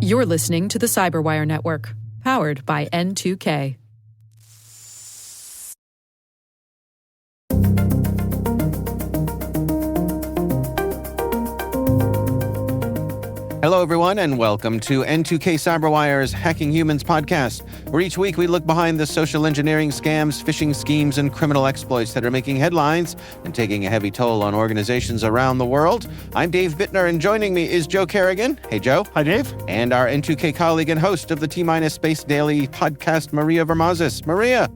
You're listening to the Cyberwire Network, powered by N2K. Hello, everyone, and welcome to N2K Cyberwire's Hacking Humans podcast, where each week we look behind the social engineering scams, phishing schemes, and criminal exploits that are making headlines and taking a heavy toll on organizations around the world. I'm Dave Bittner, and joining me is Joe Kerrigan. Hey, Joe. Hi, Dave. And our N2K colleague and host of the T-Minus Space Daily podcast, Maria Vermazis. Maria.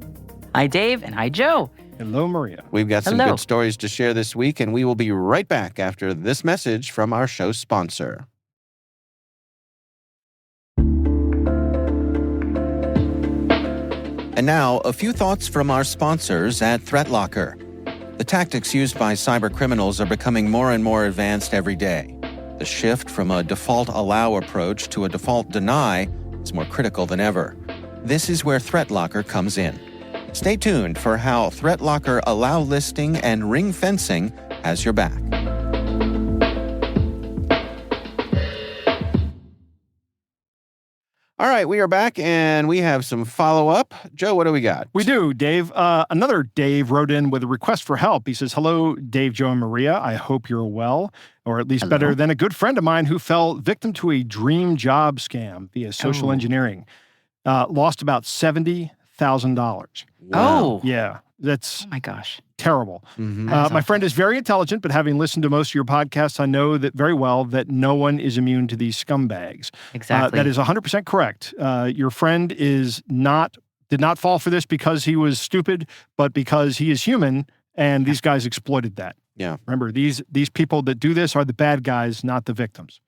Hi, Dave, and hi, Joe. Hello, Maria. We've got some good stories to share this week, and we will be right back after this message from our show sponsor. And now, a few thoughts from our sponsors at ThreatLocker. The tactics used by cyber criminals are becoming more and more advanced every day. The shift from a default allow approach to a default deny is more critical than ever. This is where ThreatLocker comes in. Stay tuned for how ThreatLocker allow listing and ring fencing has your back. All right, we are back, and we have some follow-up. Joe, what do we got? We do, Dave. Another Dave wrote in with a request for help. He says, hello, Dave, Joe, and Maria. I hope you're well, or at least better than a good friend of mine who fell victim to a dream job scam via social engineering. Lost about $70,000. Wow. Yeah, that's oh my gosh. Terrible. Mm-hmm. My friend is very intelligent, but having listened to most of your podcasts, I know that very well that no one is immune to these scumbags. Exactly. That is 100% correct. Your friend did not fall for this because he was stupid, but because he is human, and these guys exploited that. Yeah. Remember, these people that do this are the bad guys, not the victims.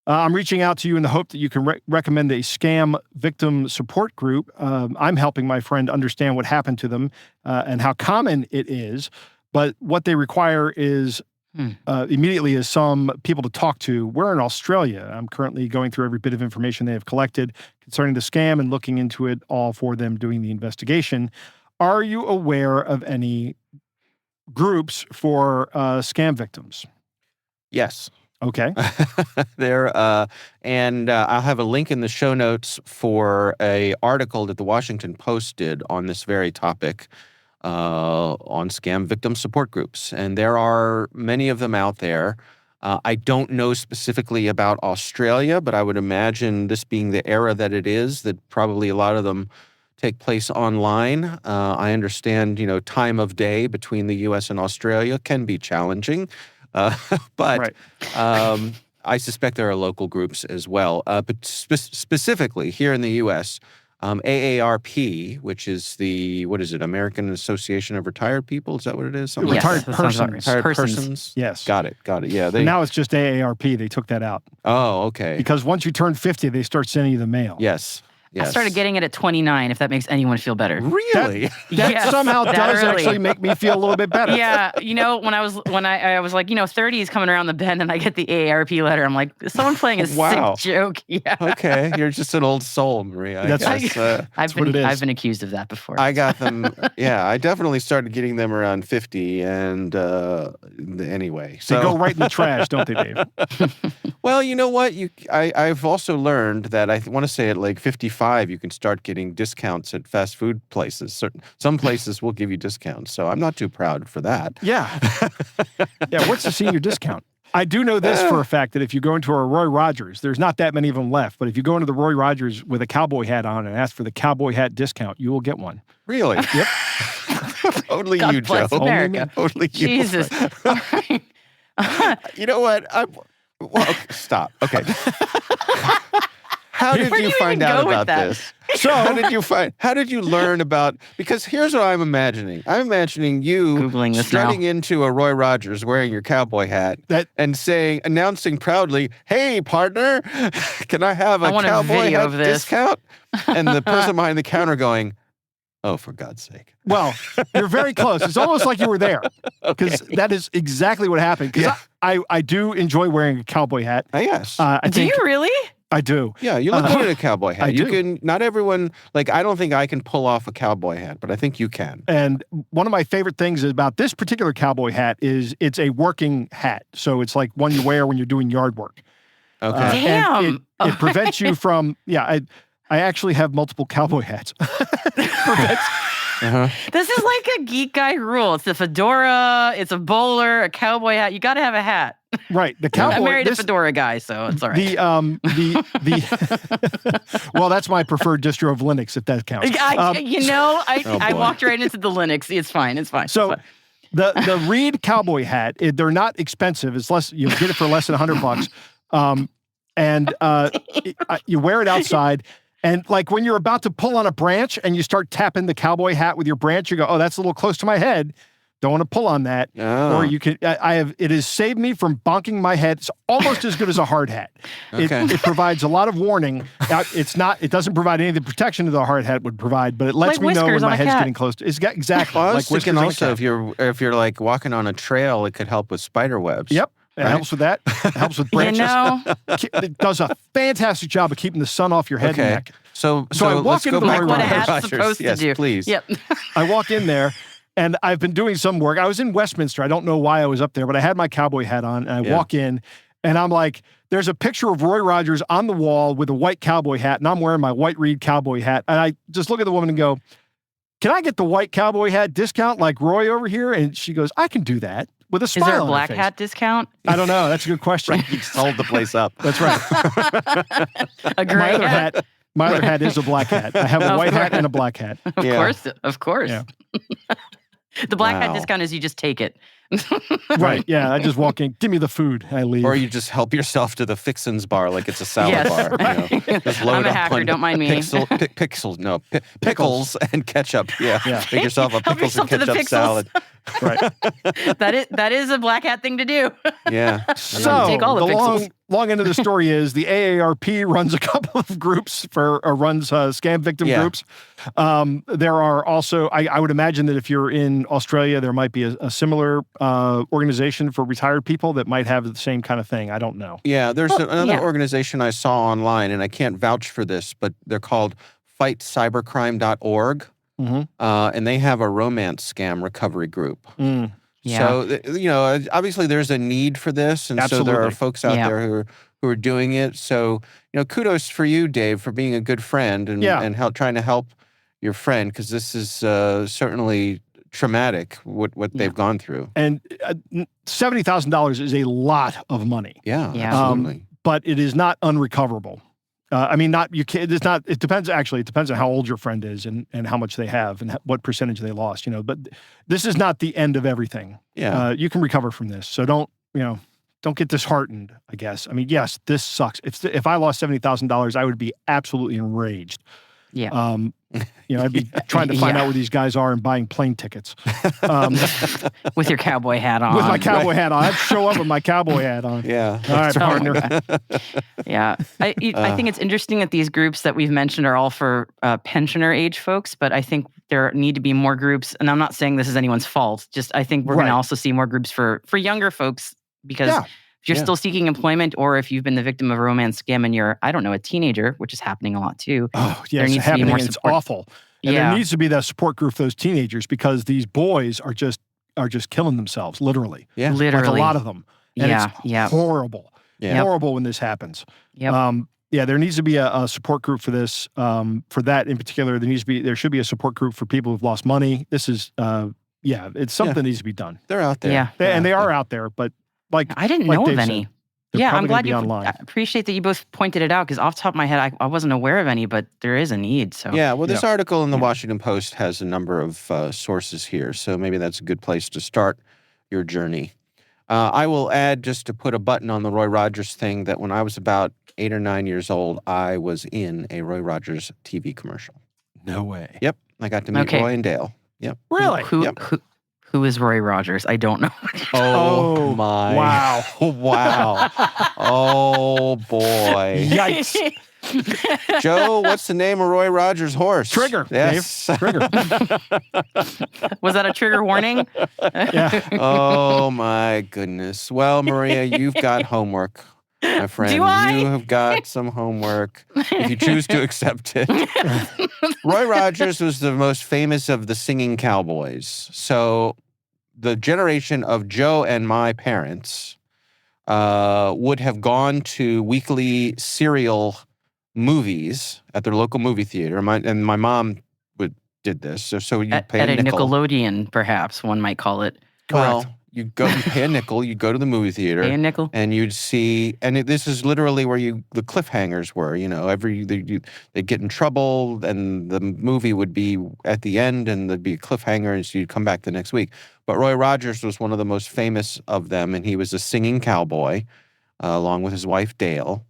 I'm reaching out to you in the hope that you can recommend a scam victim support group. I'm helping my friend understand what happened to them and how common it is. But what they require is immediately is some people to talk to. We're in Australia. I'm currently going through every bit of information they have collected concerning the scam and looking into it all for them doing the investigation. Are you aware of any groups for scam victims? Yes. Okay. And I'll have a link in the show notes for an article that the Washington Post did on this very topic on scam victim support groups. And there are many of them out there. I don't know specifically about Australia, but I would imagine this being the era that it is, that probably a lot of them take place online. I understand, time of day between the U.S. and Australia can be challenging. But I suspect there are local groups as well. But specifically here in the U.S., AARP, which is American Association of Retired People? Is that what it is? Yes, retired persons. Retired persons? Yes. Got it. Yeah. Now it's just AARP. They took that out. Oh, okay. Because once you turn 50, they start sending you the mail. Yes. I started getting it at 29, if that makes anyone feel better. Really? That somehow does actually make me feel a little bit better. Yeah, when I was like, 30 is coming around the bend and I get the AARP letter, I'm like, is someone playing a sick joke? Yeah. Okay, you're just an old soul, Maria. I've been accused of that before. I got them. Yeah, I definitely started getting them around 50, and anyway. So they go right in the trash, don't they, Dave? Well, you know what? I've also learned that I want to say at like 55, you can start getting discounts at fast food places. Some places will give you discounts, so I'm not too proud for that. Yeah. Yeah, what's the senior discount? I do know this for a fact, that if you go into a Roy Rogers, there's not that many of them left, but if you go into the Roy Rogers with a cowboy hat on and ask for the cowboy hat discount, you will get one. Really? Yep. Only God you, bless Joe. America. Only you. Jesus. All right. You know what? Stop. Okay. How did you find out about this? So how did you learn about, because here's what I'm imagining. I'm imagining you Googling this strutting now. into a Roy Rogers wearing your cowboy hat and announcing proudly, "Hey, partner, can I have a cowboy hat discount?" And the person behind the counter going, "Oh, for God's sake." Well, you're very close. It's almost like you were there, because that is exactly what happened. Because I do enjoy wearing a cowboy hat. Yes. Do you really? I do. Yeah, you look good in a cowboy hat. I do. Not everyone, I don't think I can pull off a cowboy hat, but I think you can. And one of my favorite things about this particular cowboy hat is it's a working hat. So it's like one you wear when you're doing yard work. Okay. And Damn. it prevents you from, I actually have multiple cowboy hats. This is like a geek guy rule. It's a fedora, it's a bowler, a cowboy hat. You got to have a hat. Right. The cowboy. I married a fedora guy, so it's all right. Well, that's my preferred distro of Linux, if that counts. I walked right into the Linux. It's fine. It's fine. So the Reed cowboy hat, they're not expensive. It's less. You get it for less than $100. You wear it outside. And like when you're about to pull on a branch and you start tapping the cowboy hat with your branch, you go, oh, that's a little close to my head. Don't want to pull on that. Oh. Or you can, it has saved me from bonking my head. It's almost as good as a hard hat. Okay. It provides a lot of warning. It doesn't provide any of the protection that a hard hat would provide, but it lets me know when my head's getting close to, exactly. Well, I was thinking also if if you're like walking on a trail, it could help with spider webs. Yep. It helps with that. It helps with branches. It does a fantastic job of keeping the sun off your head and neck. So I walk let's into go the back Roy to what a Roy hat's Rogers. supposed Yes, to do. Please. Yep. I walk in there, and I've been doing some work. I was in Westminster. I don't know why I was up there, but I had my cowboy hat on, and I walk in, and I'm like, there's a picture of Roy Rogers on the wall with a white cowboy hat, and I'm wearing my white Reed cowboy hat. And I just look at the woman and go, can I get the white cowboy hat discount like Roy over here? And she goes, I can do that. With a smile. Is there a on her black face. hat discount? I don't know. That's a good question. You sold the place up. That's right. A gray hat? My other hat is a black hat. I have a white hat and a black hat. Of course. Yeah. The black hat discount is you just take it. Right. Yeah. I just walk in, give me the food, I leave. Or you just help yourself to the Fixins bar like it's a salad Yes, bar. right. You know? Just load I'm a up hacker, on don't mind me. Pickles and ketchup. Yeah. Make yourself a Help pickles and yourself to the ketchup pixels. salad. Right. That is a black hat thing to do. Yeah. So Take all the pixels. long end of the story is the AARP runs a couple of groups runs scam victim groups. There are also, I would imagine that if you're in Australia, there might be a similar organization for retired people that might have the same kind of thing. I don't know. Yeah, there's another organization I saw online, and I can't vouch for this, but they're called fightcybercrime.org. Mm-hmm. And they have a romance scam recovery group. Mm. Yeah. So, obviously there's a need for this. And so there are folks out there who are doing it. So, kudos for you, Dave, for being a good friend and trying to help your friend, because this is certainly traumatic, what they've gone through. And $70,000 is a lot of money. Yeah. Absolutely. But it is not unrecoverable. It depends on how old your friend is and how much they have and what percentage they lost, but this is not the end of everything. Yeah. You can recover from this. So don't get disheartened, I guess. I mean, yes, this sucks. If I lost $70,000, I would be absolutely enraged. Yeah. I'd be trying to find out where these guys are and buying plane tickets. With your cowboy hat on. With my cowboy hat on. I'd show up with my cowboy hat on. Yeah. All right, partner. Yeah. I think it's interesting that these groups that we've mentioned are all for pensioner age folks, but I think there need to be more groups, and I'm not saying this is anyone's fault, just I think we're going to also see more groups for younger folks, because if you're still seeking employment, or if you've been the victim of a romance scam and you're, I don't know, a teenager, which is happening a lot too. Oh, yeah, there needs to be more support. It's awful. And there needs to be that support group for those teenagers, because these boys are just killing themselves, literally. Yeah. Literally. Like a lot of them. And it's horrible. Yeah. Horrible when this happens. Yep. There needs to be a support group for this. For that in particular, there should be a support group for people who've lost money. This is, it's something that needs to be done. They're out there. Yeah. And they are out there, but I didn't know of any. I'm glad I appreciate that you both pointed it out, because off the top of my head, I wasn't aware of any, but there is a need. So This article in the Washington Post has a number of sources here, so maybe that's a good place to start your journey. I will add, just to put a button on the Roy Rogers thing, that when I was about 8 or 9 years old, I was in a Roy Rogers TV commercial. No way. Yep, I got to meet Roy and Dale. Yep. Really? Who is Roy Rogers? I don't know. Oh my! Wow! Wow! Oh boy! Yikes! Joe, what's the name of Roy Rogers' horse? Trigger. Yes. Dave. Trigger. Was that a trigger warning? Yeah. Oh my goodness. Well, Maria, you've got homework, my friend. Do I? You have got some homework if you choose to accept it. Roy Rogers was the most famous of the singing cowboys. So the generation of Joe and my parents would have gone to weekly serial movies at their local movie theater. My mom did this. So you pay at a nickel. Nickelodeon, perhaps one might call it. Well, you pay a nickel, you go to the movie theater. Pay a nickel. And you'd see, and this is literally where the cliffhangers were, they'd get in trouble and the movie would be at the end and there'd be a cliffhanger and so you'd come back the next week. But Roy Rogers was one of the most famous of them, and he was a singing cowboy along with his wife, Dale.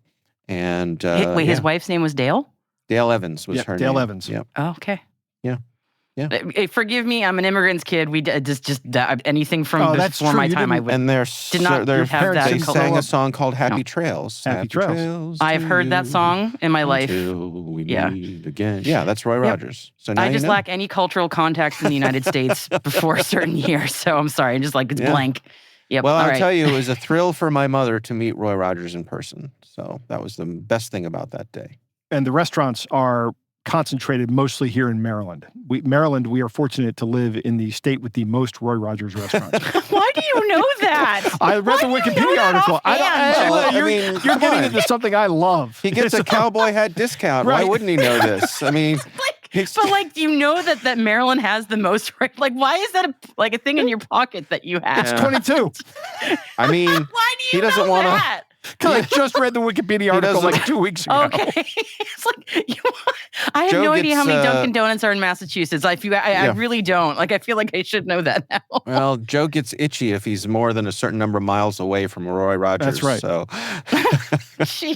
And his wife's name was Dale? Dale Evans was her name. Dale Evans. Yep. Oh, okay. Yeah. Yeah. Forgive me, I'm an immigrant's kid. We just anything from before my time. I would. And their have that. They sang a song called "Happy Trails." Happy Trails. I've heard that song in my life. We meet again. Yeah, that's Roy Rogers. So now I just lack any cultural context in the United States before a certain year. So I'm sorry. It's blank. Yep. Well, I'll tell you, it was a thrill for my mother to meet Roy Rogers in person. So that was the best thing about that day. And the restaurants are concentrated mostly here in Maryland. Maryland, we are fortunate to live in the state with the most Roy Rogers restaurants. Why do you know that? I read the Wikipedia article. You're getting into something I love. He gets a cowboy hat discount. Right. Why wouldn't he know this? I mean... But you know that Maryland has the most, like, why is that a thing in your pocket that you have? It's 22. I mean, why do you he doesn't know want that? Because I just read the Wikipedia article like 2 weeks ago. Okay. It's like, I have no idea how many Dunkin' Donuts are in Massachusetts. I really don't. Like, I feel like I should know that now. Well, Joe gets itchy if he's more than a certain number of miles away from Roy Rogers. That's right. So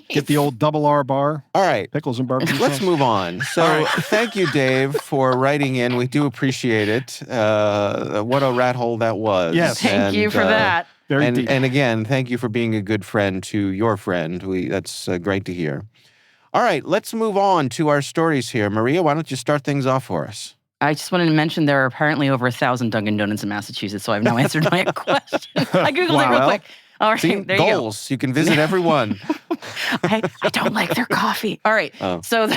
get the old double R bar. All right. Pickles and barbecue. Let's move on. So thank you, Dave, for writing in. We do appreciate it. What a rat hole that was. Yes. Thank you for that. And again, thank you for being a good friend to your friend. That's great to hear. All right, let's move on to our stories here. Maria, why don't you start things off for us? I just wanted to mention there are apparently over 1,000 Dunkin' Donuts in Massachusetts, so I've now answered my question. I Googled it real quick. All right, there goals. You can visit every one. I don't like their coffee. All right, so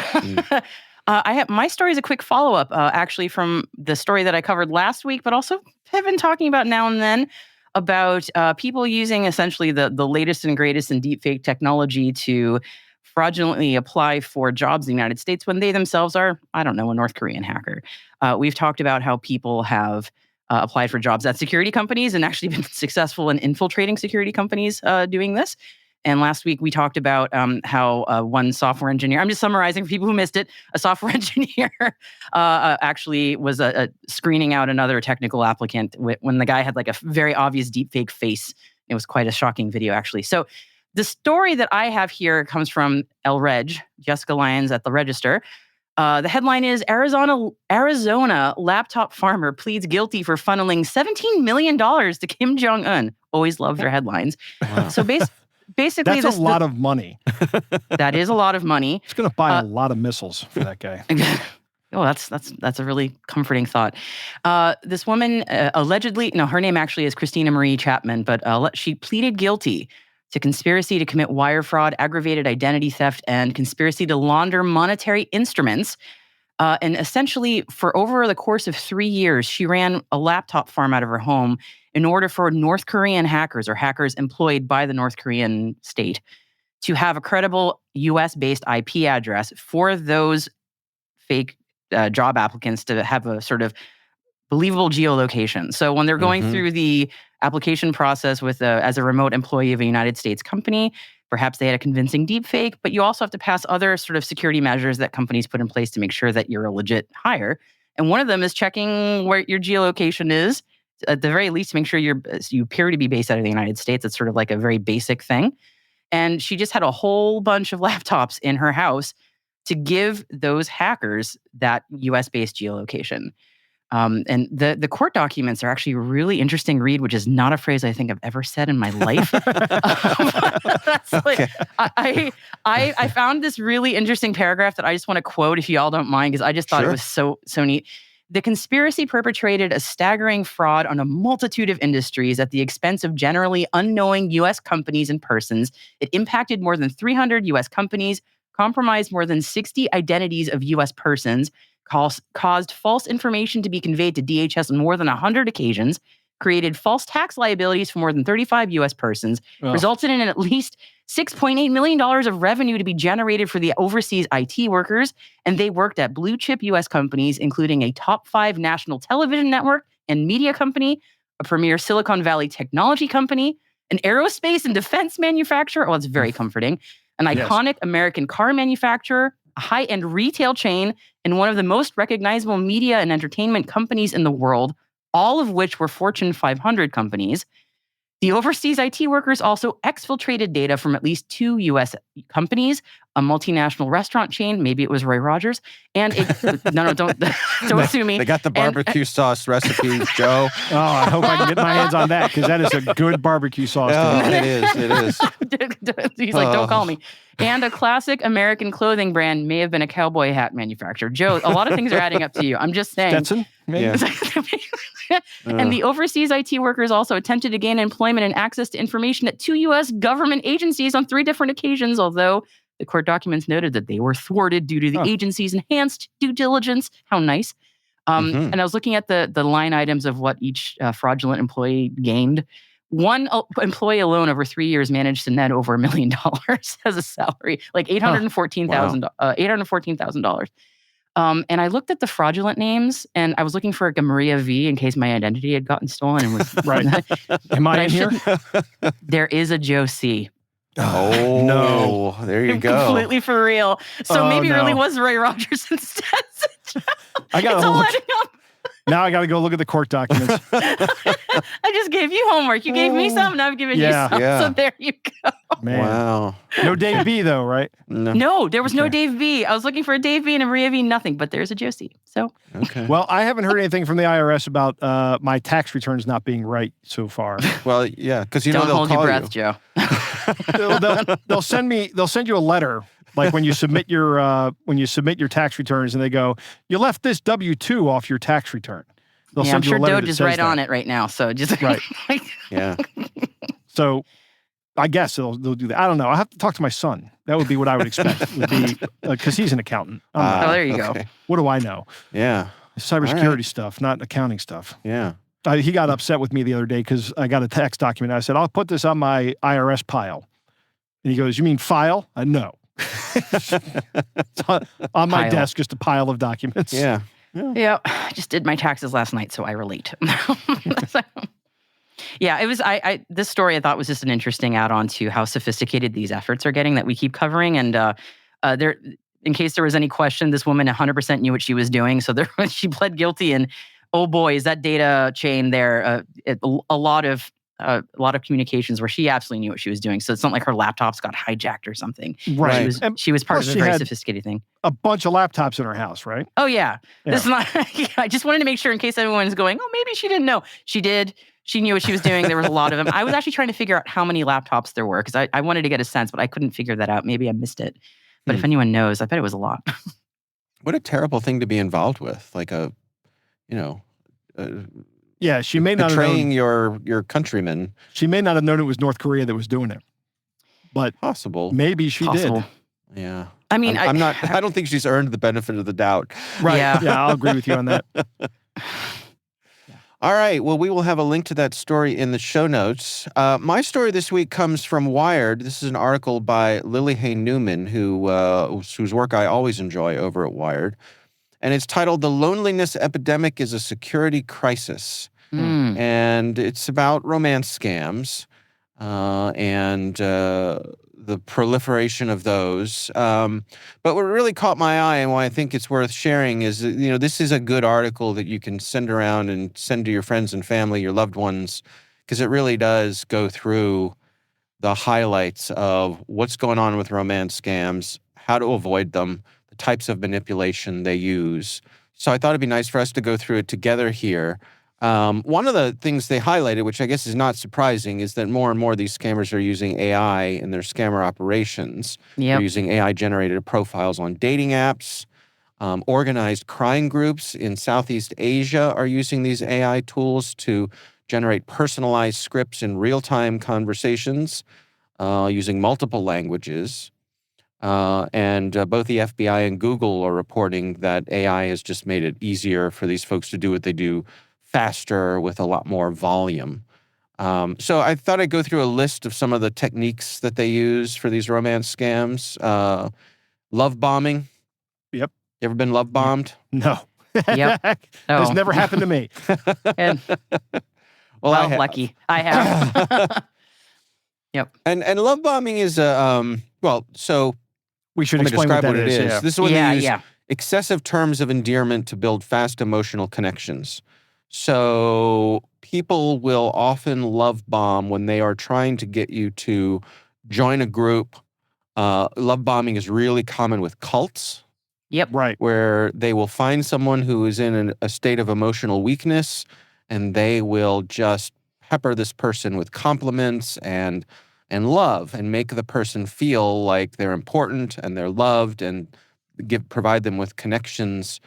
my story is a quick follow-up, actually, from the story that I covered last week, but also have been talking about now and then, about people using essentially the latest and greatest in deepfake technology to fraudulently apply for jobs in the United States when they themselves are, I don't know, a North Korean hacker. We've talked about how people have applied for jobs at security companies and actually been successful in infiltrating security companies doing this. And last week we talked about how one software engineer, I'm just summarizing for people who missed it, a software engineer actually was screening out another technical applicant when the guy had like a very obvious deepfake face. It was quite a shocking video, actually. So the story that I have here comes from El Reg, Jessica Lyons at the Register. The headline is Arizona laptop farmer pleads guilty for funneling $17 million to Kim Jong-un. Always love their headlines. Wow. So basically, that's a lot of money. That is a lot of money. It's going to buy a lot of missiles for that guy. Oh, that's a really comforting thought. This woman allegedly, her name actually is Christina Marie Chapman, but she pleaded guilty to conspiracy to commit wire fraud, aggravated identity theft, and conspiracy to launder monetary instruments. And essentially, for over the course of 3 years, she ran a laptop farm out of her home in order for North Korean hackers or hackers employed by the North Korean state to have a credible US-based IP address for those fake job applicants to have a sort of believable geolocation. So when they're going through the application process as a remote employee of a United States company, perhaps they had a convincing deepfake, but you also have to pass other sort of security measures that companies put in place to make sure that you're a legit hire. And one of them is checking where your geolocation is, at the very least, to make sure you appear to be based out of the United States. It's sort of like a very basic thing. And she just had a whole bunch of laptops in her house to give those hackers that US-based geolocation. And the court documents are actually a really interesting read, which is not a phrase I think I've ever said in my life. I found this really interesting paragraph that I just want to quote, if you all don't mind, because I just thought it was so neat. The conspiracy perpetrated a staggering fraud on a multitude of industries at the expense of generally unknowing U.S. companies and persons. It impacted more than 300 U.S. companies, compromised more than 60 identities of U.S. persons, caused false information to be conveyed to DHS on more than 100 occasions, created false tax liabilities for more than 35 U.S. persons, resulted in at least $6.8 million of revenue to be generated for the overseas IT workers, and they worked at blue-chip U.S. companies, including a top 5 national television network and media company, a premier Silicon Valley technology company, an aerospace and defense manufacturer, oh, it's very comforting, an iconic American car manufacturer, a high-end retail chain, and one of the most recognizable media and entertainment companies in the world, all of which were Fortune 500 companies. The overseas IT workers also exfiltrated data from at least 2 U.S. companies, a multinational restaurant chain, maybe it was Roy Rogers, and don't sue me. They got the barbecue sauce recipes, Joe. Oh, I hope I can get my hands on that, because that is a good barbecue sauce. Oh, it is. He's like, don't call me. And a classic American clothing brand may have been a cowboy hat manufacturer. Joe, a lot of things are adding up to you. I'm just saying. Stetson? Maybe? Yeah. And the overseas IT workers also attempted to gain employment and access to information at 2 U.S. government agencies on 3 different occasions, although the court documents noted that they were thwarted due to the agency's enhanced due diligence. How nice. And I was looking at the line items of what each fraudulent employee gained. One employee alone over 3 years managed to net over $1 million as a salary, like $814,000. And I looked at the fraudulent names, and I was looking for a Maria V in case my identity had gotten stolen. And was right. Am I in here? There is a Joe C. Oh, no. There you go. Completely for real. So maybe it really was Roy Rogers instead. I got to look. Now I got to go look at the court documents. I just gave you homework. You gave me some, and I've given you some. Yeah. So there you go. Man. Wow. No Dave B, though, right? No, there was no Dave B. I was looking for a Dave B and a Maria V, nothing, but there's a Josie. So. Okay. Well, I haven't heard anything from the IRS about my tax returns not being right so far. Well, yeah, because you know Don't they'll hold call your breath, Joe. They'll send you a letter. Like when you submit your tax returns, and they go, you left this W-2 off your tax return. They'll send I'm you a sure letter Doge that is says right that. on it right now. So just right. Yeah. So I guess they'll do that. I don't know. I'll have to talk to my son. That would be what I would expect. Would be because he's an accountant. there you go. What do I know? Yeah. Cybersecurity stuff, not accounting stuff. Yeah. He got upset with me the other day because I got a tax document. I said, I'll put this on my IRS pile. And he goes, you mean file? No. It's on my desk, just a pile of documents. Yeah. Yeah. I just did my taxes last night, so I relate. Yeah, it was. This story I thought was just an interesting add-on to how sophisticated these efforts are getting that we keep covering. And there, in case there was any question, this woman 100% knew what she was doing. So she pled guilty, and oh boy, is that data chain there a lot of communications where she absolutely knew what she was doing. So it's not like her laptops got hijacked or something. Right. She was part of a very sophisticated thing. A bunch of laptops in her house, right? Oh, yeah. This is not, I just wanted to make sure in case everyone's going, oh, maybe she didn't know. She did. She knew what she was doing. There was a lot of them. I was actually trying to figure out how many laptops there were because I wanted to get a sense, but I couldn't figure that out. Maybe I missed it. But if anyone knows, I bet it was a lot. What a terrible thing to be involved with. Like yeah, she may not betraying have known, your countrymen. She may not have known it was North Korea that was doing it, but possible. Maybe she did. Yeah. I mean, I don't think she's earned the benefit of the doubt. Right. Yeah, I'll agree with you on that. All right. Well, we will have a link to that story in the show notes. My story this week comes from Wired. This is an article by Lily Hay Newman, whose work I always enjoy over at Wired. And it's titled "The Loneliness Epidemic is a Security Crisis." And it's about romance scams and the proliferation of those. But what really caught my eye and why I think it's worth sharing is that, this is a good article that you can send around and send to your friends and family, your loved ones, because it really does go through the highlights of what's going on with romance scams, how to avoid them, the types of manipulation they use. So I thought it'd be nice for us to go through it together here. One of the things they highlighted, which I guess is not surprising, is that more and more of these scammers are using AI in their scammer operations. They're using AI-generated profiles on dating apps. Organized crime groups in Southeast Asia are using these AI tools to generate personalized scripts in real-time conversations using multiple languages. And both the FBI and Google are reporting that AI has just made it easier for these folks to do what they do faster with a lot more volume. So I thought I'd go through a list of some of the techniques that they use for these romance scams. Love bombing. Yep. You ever been love bombed? No. Yep. Has Oh. never happened to me. And, Well, I have. lucky. I have. Yep. And love bombing is so We should let me explain describe what that is. Yeah. This is when Yeah, they use yeah. excessive terms of endearment to build fast emotional connections. So people will often love bomb when they are trying to get you to join a group. Love bombing is really common with cults, Yep. Right. where they will find someone who is in a state of emotional weakness, and they will just pepper this person with compliments and love, and make the person feel like they're important and they're loved, and provide them with connections,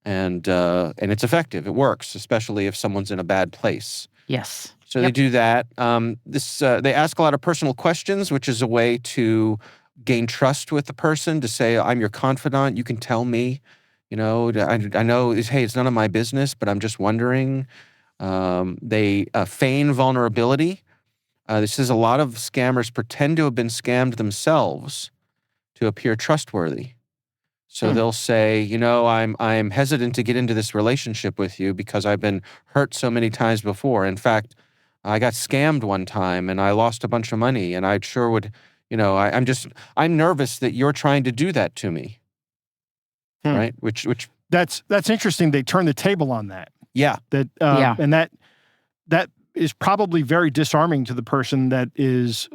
and it's effective. It works, especially if someone's in a bad place. Yes. So they do that. They ask a lot of personal questions, which is a way to gain trust with the person, to say, I'm your confidant, you can tell me, I know, hey, it's none of my business, but I'm just wondering. They feign vulnerability. This is a lot of scammers pretend to have been scammed themselves to appear trustworthy. So they'll say, I'm hesitant to get into this relationship with you because I've been hurt so many times before. In fact, I got scammed one time and I lost a bunch of money, and I sure would, I'm nervous that you're trying to do that to me. Right? Which That's interesting. They turn the table on that. yeah. And that is probably very disarming to the person that is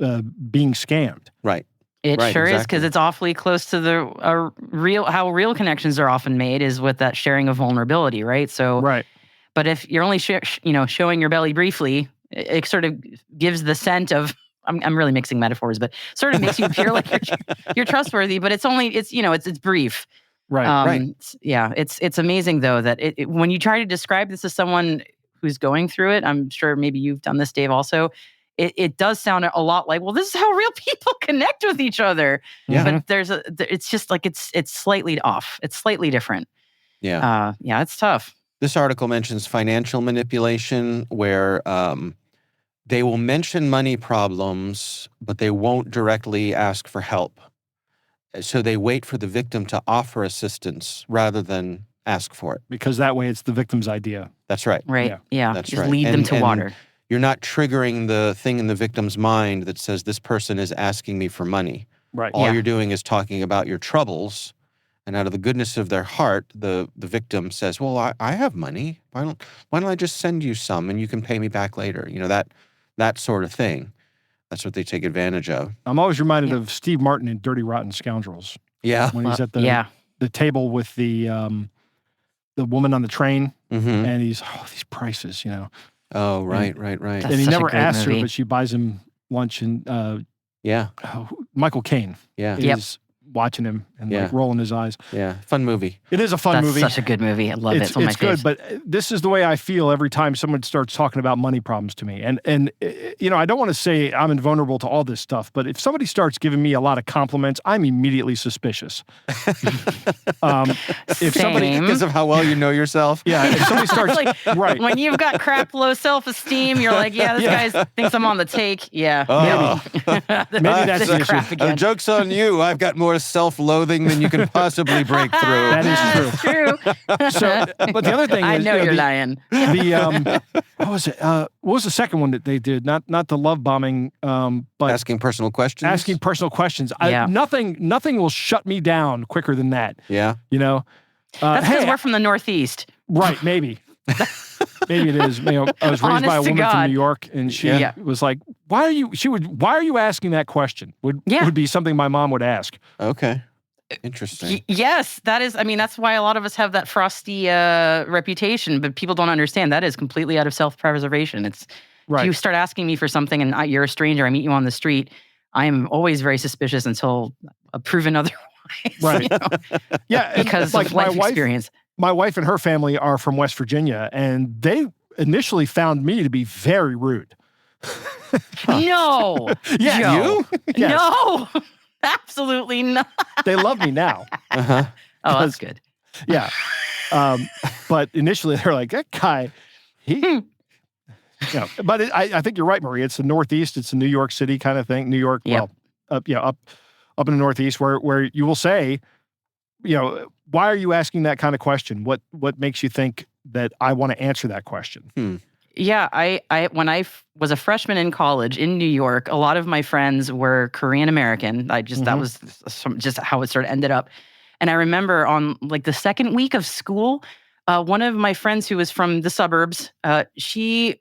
being scammed. Right. It Right, sure is, exactly. because it's awfully close to the how real connections are often made is with that sharing of vulnerability, right? So, Right. but if you're only showing your belly briefly, it sort of gives the scent of I'm really mixing metaphors, but sort of makes you appear like you're trustworthy. But it's brief. Right. Right. It's amazing though that when you try to describe this to someone who's going through it, I'm sure maybe you've done this, Dave, also. It does sound a lot like, well, this is how real people connect with each other. Yeah. But it's just like it's slightly off. It's slightly different. Yeah. It's tough. This article mentions financial manipulation, where they will mention money problems, but they won't directly ask for help. So they wait for the victim to offer assistance rather than ask for it. Because that way it's the victim's idea. That's right. Right. Yeah. That's just right. lead them And- to and water. You're not triggering the thing in the victim's mind that says, this person is asking me for money. Right. All Yeah. you're doing is talking about your troubles, and out of the goodness of their heart, the victim says, well, I have money. Why don't I just send you some and you can pay me back later? That sort of thing. That's what they take advantage of. I'm always reminded of Steve Martin in Dirty Rotten Scoundrels Yeah. when he's at the table with the woman on the train, Mm-hmm. and he's these prices, Oh, right. That's and he such a never great asks movie. her, but she buys him lunch, and Yeah. Michael Caine Yeah. Yep. is watching him and Yeah. like rolling his eyes. Yeah. Fun movie. It is a fun That's movie. such a good movie. I love it. It's on my It's good, face. but this is the way I feel every time someone starts talking about money problems to me. And I don't want to say I'm invulnerable to all this stuff, but if somebody starts giving me a lot of compliments, I'm immediately suspicious. If somebody, Same. Because of how well you know yourself. yeah, if somebody starts, Like, right, when you've got crap low self-esteem, you're like, this guy thinks I'm on the take. Yeah. Oh. maybe that's the issue. crap again. Joke's on you. I've got more self-loathing than you can possibly break through. That is true. True. So, but the other thing I is, know you're lying. what was it? What was the second one that they did? Not the love bombing, but Asking personal questions. asking personal questions. Yeah. Nothing will shut me down quicker than that. Yeah. That's because Hey, we're from the Northeast. right? Maybe. Maybe it is. I was raised by a Honest to woman God. from New York, and she Yeah. was like, "Why are you asking that question?" Would be something my mom would ask. Okay. Interesting. Yes, that is. I mean, that's why a lot of us have that frosty reputation, but people don't understand that is completely out of self-preservation. It's Right. if you start asking me for something and you're a stranger, I meet you on the street, I am always very suspicious until proven otherwise. Right. you know, Yeah, and because like of life my experience. wife and her family are from West Virginia, and they initially found me to be very rude. No. Yeah, Joe. you? Yes. No. Absolutely not. They love me now. Uh-huh. Oh, that's Because- good. Yeah. But initially they're like, that guy, But I think you're right, Maria. It's the Northeast. It's a New York City kind of thing. New York, Yep. up in the Northeast, where you will say, why are you asking that kind of question? What makes you think that I want to answer that question? Yeah, when I was a freshman in college in New York, a lot of my friends were Korean American. That was just how it sort of ended up. And I remember on like the second week of school, one of my friends who was from the suburbs, she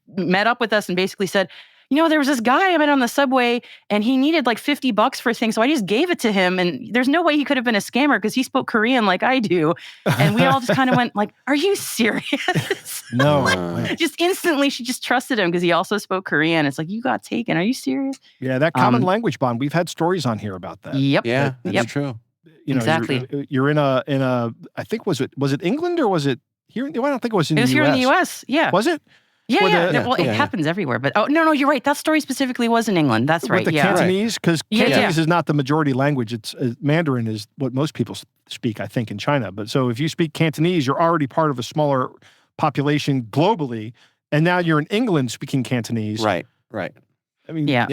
met up with us and basically said, there was this guy I met on the subway and he needed like $50 for a thing. So I just gave it to him. And there's no way he could have been a scammer because he spoke Korean like I do. And we all just kind of went like, are you serious? No. Just instantly, she just trusted him because he also spoke Korean. It's like, you got taken. Are you serious? Yeah, that common language bond. We've had stories on here about that. Yep. Yeah, that's true. Exactly. You're in a, I think, was it England or was it here? I don't think it was in the US. It was here in the US. Yeah. Was it? Yeah. Well, it happens everywhere. But no, you're right. That story specifically was in England. That's right. With the Cantonese, because Cantonese is not the majority language. It's Mandarin is what most people speak, I think, in China. But so if you speak Cantonese, you're already part of a smaller population globally, and now you're in England speaking Cantonese. Right. I mean, yeah.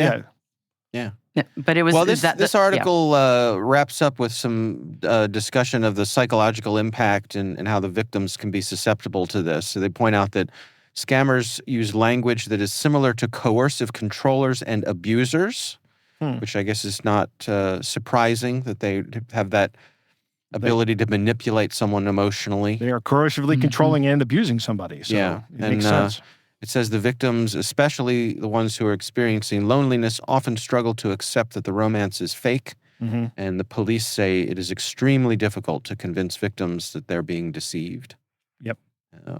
But it was this article wraps up with some discussion of the psychological impact and how the victims can be susceptible to this. So they point out that scammers use language that is similar to coercive controllers and abusers, which I guess is not surprising that they have that ability to manipulate someone emotionally. They are coercively controlling and abusing somebody. So it makes sense. It says the victims, especially the ones who are experiencing loneliness, often struggle to accept that the romance is fake. And the police say it is extremely difficult to convince victims that they're being deceived. Yep.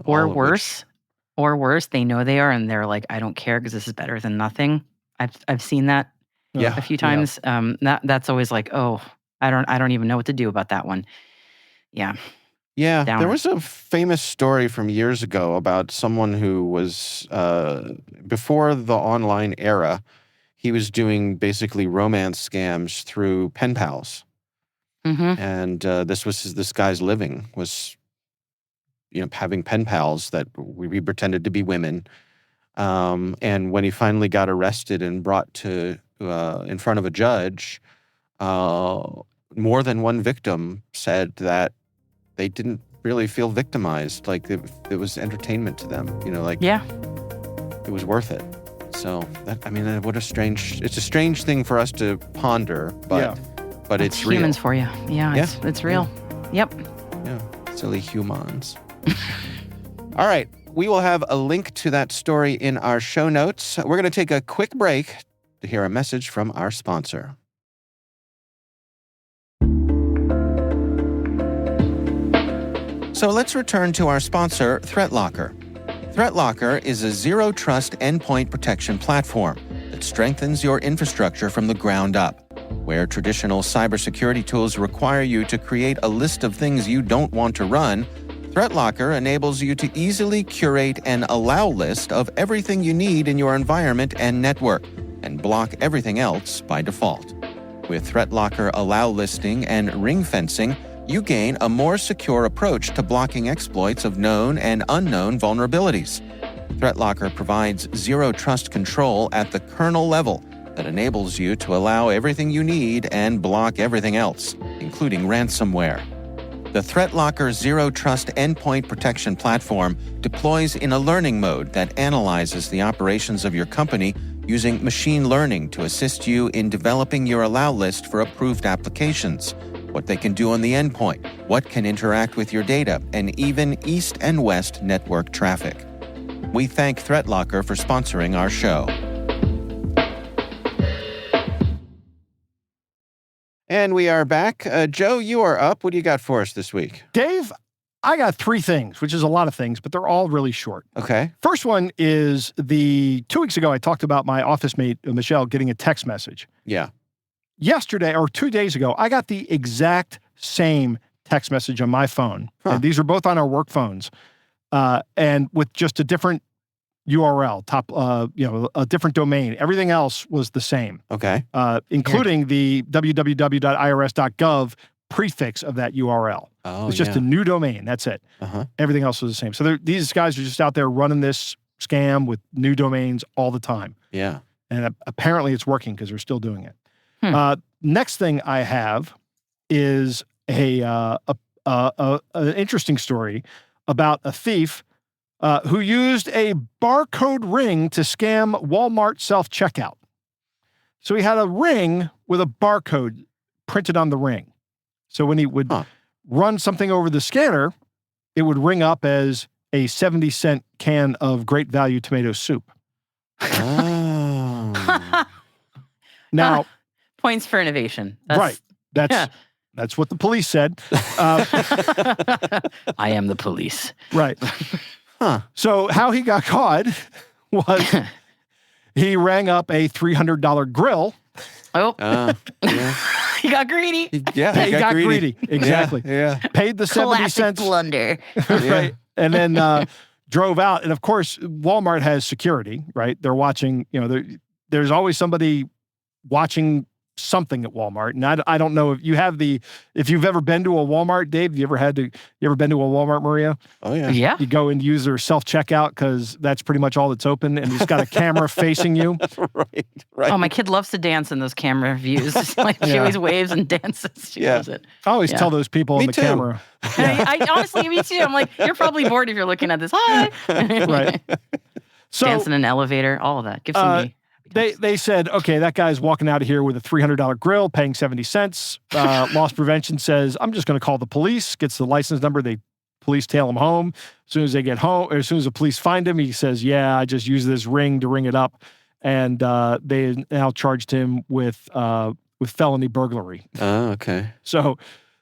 Or worse, they know they are, and they're like, I don't care because this is better than nothing. I've seen that a few times. That's always like, oh, I don't even know what to do about that one. Yeah. Yeah, Downer. There was a famous story from years ago about someone who was, before the online era, he was doing basically romance scams through pen pals. And this guy's living was, having pen pals that we pretended to be women. And when he finally got arrested and brought to in front of a judge, more than one victim said that they didn't really feel victimized. Like it was entertainment to them, it was worth it. So it's a strange thing for us to ponder, but it's real. Humans for you. Yeah. It's real. Yep. Yeah. Silly humans. All right. We will have a link to that story in our show notes. We're going to take a quick break to hear a message from our sponsor. So let's return to our sponsor, ThreatLocker. ThreatLocker is a zero-trust endpoint protection platform that strengthens your infrastructure from the ground up. Where traditional cybersecurity tools require you to create a list of things you don't want to run, ThreatLocker enables you to easily curate an allow list of everything you need in your environment and network, and block everything else by default. With ThreatLocker allow listing and ring fencing, you gain a more secure approach to blocking exploits of known and unknown vulnerabilities. ThreatLocker provides zero-trust control at the kernel level that enables you to allow everything you need and block everything else, including ransomware. The ThreatLocker Zero Trust Endpoint Protection Platform deploys in a learning mode that analyzes the operations of your company using machine learning to assist you in developing your allow list for approved applications, what they can do on the endpoint, what can interact with your data, and even east and west network traffic. We thank ThreatLocker for sponsoring our show. And we are back. Joe, you are up. What do you got for us this week? Dave, I got 3 things, which is a lot of things, but they're all really short. Okay. First one is 2 weeks ago, I talked about my office mate, Michelle, getting a text message. Yeah. Yesterday, or 2 days ago, I got the exact same text message on my phone. Huh. And these are both on our work phones, and with just a different URL, a different domain. Everything else was the same. Okay. Including the www.irs.gov prefix of that URL. Oh, It's just a new domain. That's it. Uh-huh. Everything else was the same. So these guys are just out there running this scam with new domains all the time. Yeah. And apparently it's working because they're still doing it. Hmm. Next thing I have is an interesting story about a thief who used a barcode ring to scam Walmart self-checkout. So he had a ring with a barcode printed on the ring. So when he would run something over the scanner, it would ring up as a 70-cent can of Great Value tomato soup. Oh. Now, points for innovation. Right. That's what the police said. I am the police. Right. Huh. So how he got caught was he rang up a $300 grill. Oh, Yeah. he got greedy. He got greedy. Exactly. Yeah. Paid the 70 Classic cents. blunder. Right. And then drove out. And of course, Walmart has security, right? They're watching, there's always somebody watching something at Walmart. And I don't know if you've ever been to a Walmart, Dave, you ever been to a Walmart, Maria? Oh, yeah. Yeah. You go and use their self-checkout because that's pretty much all that's open, and it's got a camera facing you. Right. Oh, my kid loves to dance in those camera views. She Yeah. always waves and dances. She loves it. I always tell those people Me on the too. camera. I honestly, me too. I'm like, you're probably bored if you're looking at this. Hi. Right. So Dance in an elevator, all of that. Give somebody. they said, okay, that guy's walking out of here with a $300 grill, paying 70 cents. Loss prevention says, I'm just going to call the police, gets the license number. Police tail him home. As soon as they get home, or as soon as the police find him, he says, yeah, I just used this ring to ring it up. And they now charged him with felony burglary. Oh, okay. So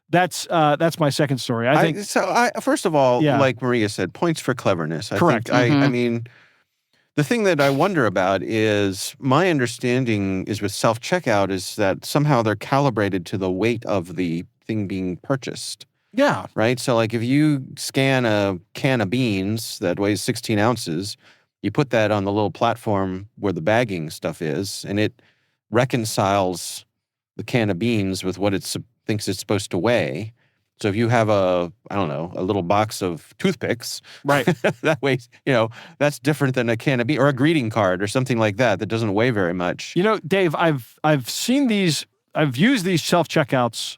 that's my second story. I think First of all, Yeah. like Maria said, points for cleverness. Correct. I mean, the thing that I wonder about is my understanding is with self-checkout is that somehow they're calibrated to the weight of the thing being purchased, yeah, right? So like if you scan a can of beans that weighs 16 ounces, you put that on the little platform where the bagging stuff is, and it reconciles the can of beans with what it thinks it's supposed to weigh. So if you have a little box of toothpicks, right. that weighs, that's different than a can of beans or a greeting card or something like that doesn't weigh very much. Dave, I've seen these. I've used these self-checkouts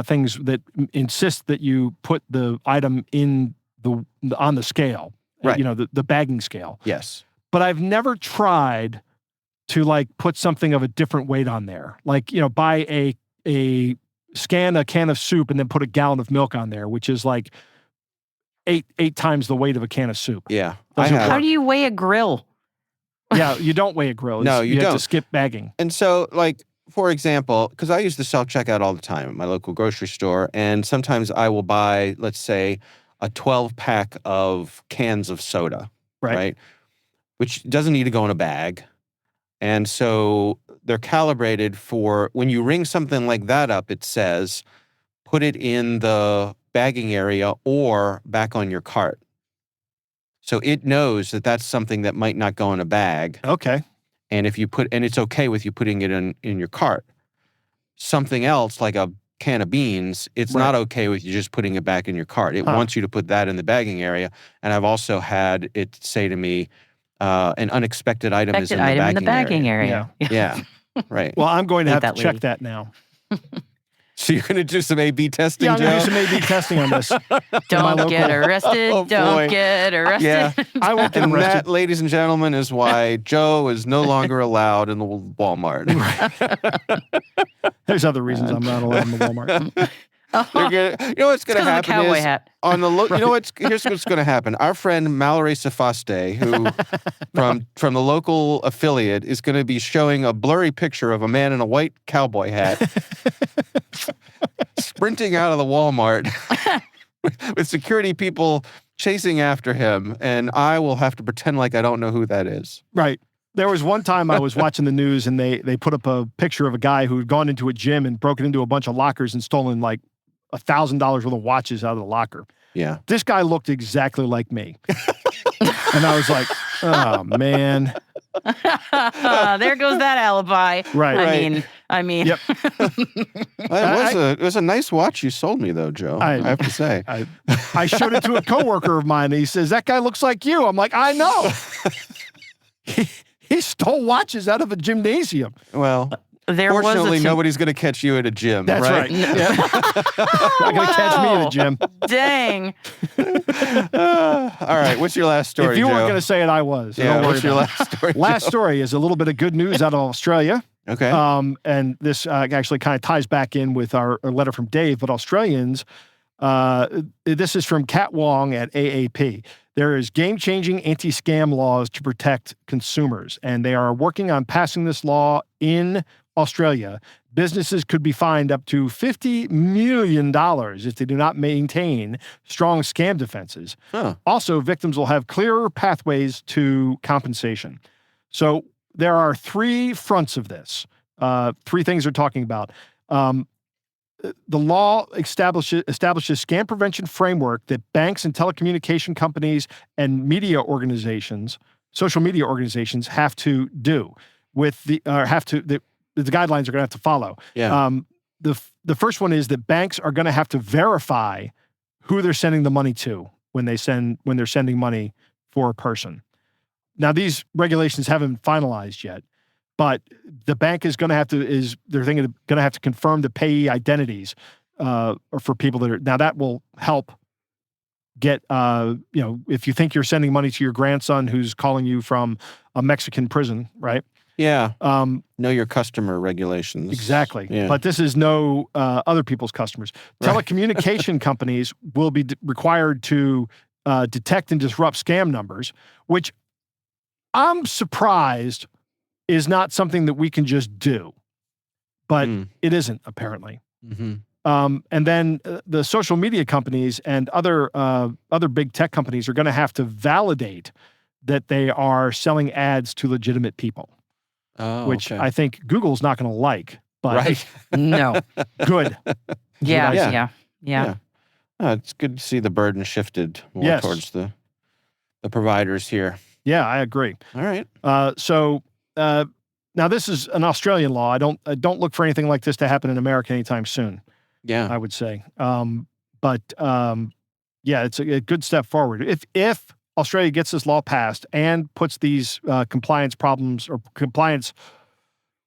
things that insist that you put the item in on the scale, right? The bagging scale. Yes, but I've never tried to put something of a different weight on there. Buy scan a can of soup and then put a gallon of milk on there, which is like eight times the weight of a can of soup. Yeah. How do you weigh a grill? Yeah, you don't weigh a grill. No, you don't. have to skip bagging. And so, for example, because I use the self-checkout all the time at my local grocery store, and sometimes I will buy, let's say, a 12-pack of cans of soda, right? Which doesn't need to go in a bag. And so they're calibrated for when you ring something like that up, it says, put it in the bagging area or back on your cart. So it knows that that's something that might not go in a bag. Okay. And it's okay with you putting it in your cart. Something else like a can of beans, it's not okay with you just putting it back in your cart. It wants you to put that in the bagging area. And I've also had it say to me, an unexpected item is in the bagging area. Yeah. Right. Well, I'm going to have to that check lady. that now. So you're going to do some A/B testing, Yeah, I'm going to Joe? do some A/B testing on this. Don't get arrested. Oh, boy. Don't get arrested. Yeah. I won't get And arrested. that, ladies and gentlemen, is why Joe is no longer allowed in the Walmart. There's other reasons I'm not allowed in the Walmart. You know what's going to happen cowboy is hat. on the here's what's going to happen. Our friend Mallory Safaste, who from the local affiliate, is going to be showing a blurry picture of a man in a white cowboy hat sprinting out of the Walmart with security people chasing after him, and I will have to pretend like I don't know who that is. Right. There was one time I was watching the news and they put up a picture of a guy who had gone into a gym and broken into a bunch of lockers and stolen like $1,000 worth of watches out of the locker. Yeah. This guy looked exactly like me. And I was like, oh, man. There goes that alibi. Right. I mean. Yep. It was a nice watch you sold me, though, Joe. I have to say. I showed it to a coworker of mine, and he says, "That guy looks like you." I'm like, "I know." He stole watches out of a gymnasium. Well, fortunately, nobody's going to catch you at a gym. That's right. Yeah. Not going to catch me at a gym. Dang. All right. What's your last story, If you Joe? weren't going to say it, I was. Yeah, what's your last story, Last Joe? story is a little bit of good news out of Australia. Okay. And this actually kind of ties back in with our letter from Dave, but Australians, this is from Kat Wong at AAP. There is game-changing anti-scam laws to protect consumers, and they are working on passing this law in Australia. Businesses could be fined up to $50 million if they do not maintain strong scam defenses. Huh. Also, victims will have clearer pathways to compensation. So there are three fronts of this. Three things we're talking about. The law establishes scam prevention framework that banks and telecommunication companies and media organizations, social media organizations, have to do with the guidelines are going to have to follow. Yeah. The first one is that banks are going to have to verify who they're sending the money to when they're sending money for a person. Now, these regulations haven't been finalized yet, but the bank is going to have to confirm the payee identities for people that are, now that will help get, if you think you're sending money to your grandson who's calling you from a Mexican prison, right? Yeah. Know your customer regulations. Exactly. Yeah. But this is no other people's customers. Right. Telecommunication companies will be required to detect and disrupt scam numbers, which I'm surprised is not something that we can just do, but it isn't, apparently. Mm-hmm. And then the social media companies and other big tech companies are going to have to validate that they are selling ads to legitimate people, which I think Google's not going to like. But right? No. Good. Yeah. It's good to see the burden shifted more towards the providers here. Yeah, I agree. All right. Now this is an Australian law. I don't look for anything like this to happen in America anytime soon. Yeah. I would say. It's a good step forward. If Australia gets this law passed and puts these compliance problems or compliance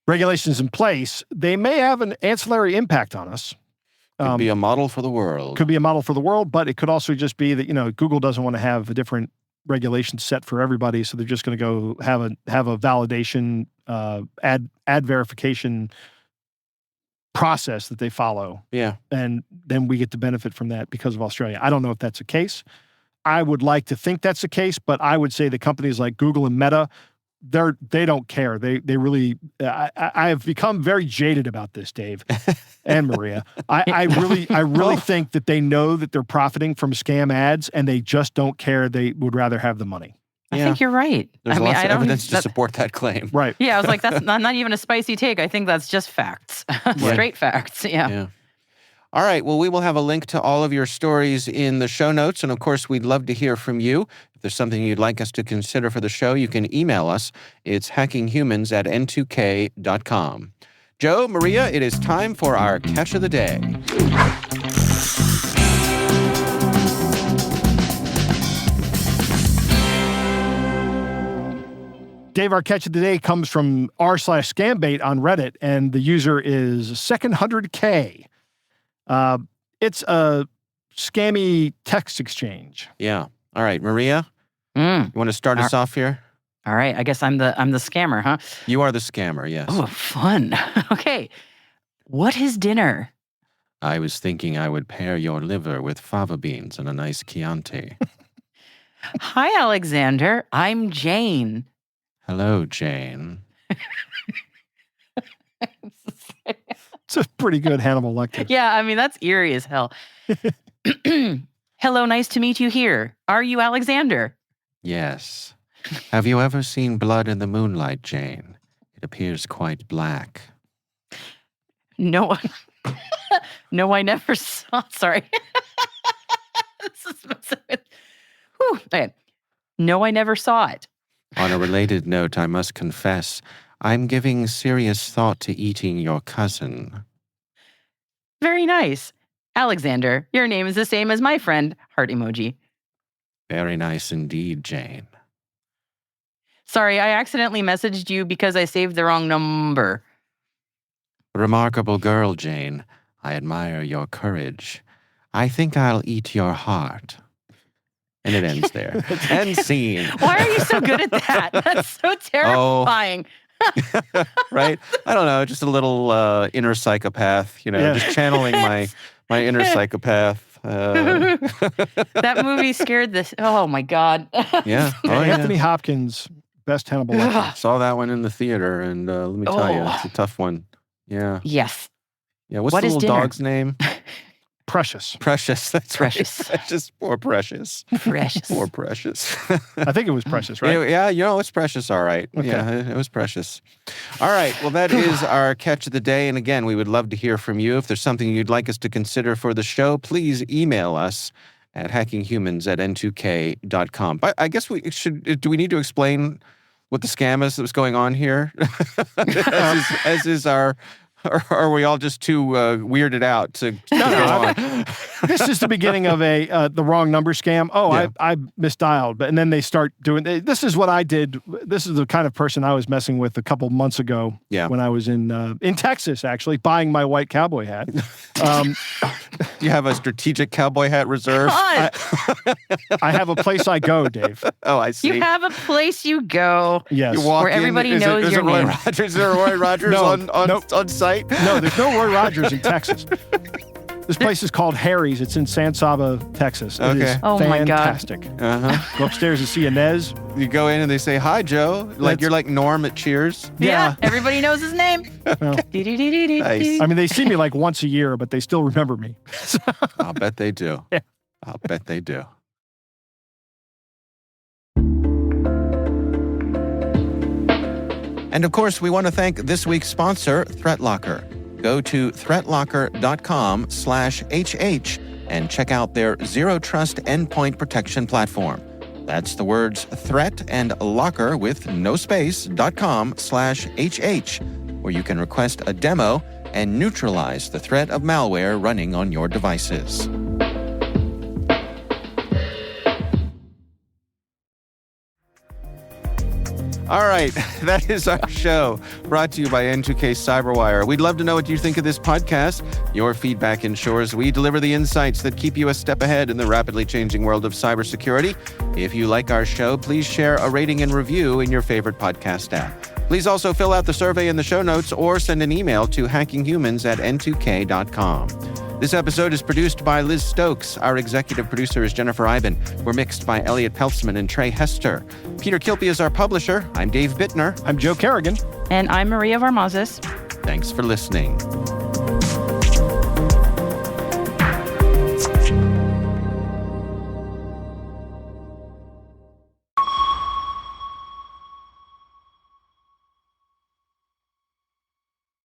regulations in place, they may have an ancillary impact on us. Could be a model for the world. Could be a model for the world, but it could also just be that, Google doesn't want to have a different regulation set for everybody, so they're just going to go have a validation, ad verification process that they follow. Yeah. And then we get to benefit from that because of Australia. I don't know if that's the case. I would like to think that's the case, but I would say the companies like Google and Meta, they don't care. They really. I have become very jaded about this, Dave and Maria. I really think that they know that they're profiting from scam ads, and they just don't care. They would rather have the money. I think you're right. There's lots of evidence to support that claim. Right. Yeah, I was like, that's not even a spicy take. I think that's just facts. Straight facts. Yeah. All right. Well, we will have a link to all of your stories in the show notes. And of course, we'd love to hear from you. If there's something you'd like us to consider for the show, you can email us. It's hackinghumans@n2k.com. Joe, Maria, it is time for our Catch of the Day. Dave, our catch of the day comes from r/scambait on Reddit, and the user is Second100K. It's a scammy text exchange. Yeah. All right, Maria, you want to start us off here? All right. I guess I'm the scammer, huh? You are the scammer, yes. Oh, fun. Okay. What is dinner? I was thinking I would pair your liver with fava beans and a nice Chianti. Hi, Alexander. I'm Jane. Hello, Jane. It's a pretty good Hannibal Lecter. Yeah, I mean, that's eerie as hell. Hello, nice to meet you here. Are you Alexander? Yes. Have you ever seen blood in the moonlight, Jane? It appears quite black. No, no, I never saw. Sorry. This is okay. No, I never saw it. On a related note, I must confess, I'm giving serious thought to eating your cousin. Very nice. Alexander, your name is the same as my friend. Heart emoji. Very nice indeed, Jane. Sorry, I accidentally messaged you because I saved the wrong number. Remarkable girl, Jane. I admire your courage. I think I'll eat your heart. And it ends there. End scene. Why are you so good at that? That's so terrifying. Right? I don't know. Just a little inner psychopath, just channeling my inner psychopath. That movie scared this. Oh, my God. Yeah. Oh, Anthony Hopkins, best Hannibal Lecter. Saw that one in the theater, and let me tell you, it's a tough one. Yeah. Yes. Yeah. What's the little dog's name? Precious. Precious. That's Precious. right. Precious. Poor Precious. Precious. Poor Precious. I think it was Precious, right? Yeah, it's Precious, all right. Okay. Yeah, it was Precious. All right, well, that is our catch of the day. And again, we would love to hear from you. If there's something you'd like us to consider for the show, please email us at hackinghumans@n2k.com. But I guess do we need to explain what the scam is that was going on here? as is our... Or are we all just too weirded out to go on? This is the beginning of the wrong number scam. Oh, yeah. I misdialed. And then they start doing, this is what I did. This is the kind of person I was messing with a couple months ago when I was in Texas, actually, buying my white cowboy hat. You have a strategic cowboy hat reserve? I have a place I go, Dave. Oh, I see. You have a place you go. Yes. You walk where everybody in, knows your Roy name. Rogers? Is there a Roy Rogers on site? No, there's no Roy Rogers in Texas. This place is called Harry's. It's in San Saba, Texas. It is fantastic. Uh-huh. Go upstairs and see Inez. You go in and they say, "Hi, Joe." You're like Norm at Cheers. Yeah. Everybody knows his name. Well, nice. I mean, they see me like once a year, but they still remember me. I'll bet they do. Yeah. I'll bet they do. And of course, we want to thank this week's sponsor, ThreatLocker. Go to threatlocker.com/HH and check out their Zero Trust endpoint protection platform. That's the words threat and locker with no space.com/HH, where you can request a demo and neutralize the threat of malware running on your devices. All right, that is our show, brought to you by N2K Cyberwire. We'd love to know what you think of this podcast. Your feedback ensures we deliver the insights that keep you a step ahead in the rapidly changing world of cybersecurity. If you like our show, please share a rating and review in your favorite podcast app. Please also fill out the survey in the show notes or send an email to hackinghumans@n2k.com. This episode is produced by Liz Stokes. Our executive producer is Jennifer Iben. We're mixed by Elliot Peltzman and Trey Hester. Peter Kilpie is our publisher. I'm Dave Bittner. I'm Joe Kerrigan. And I'm Maria Varmazes. Thanks for listening.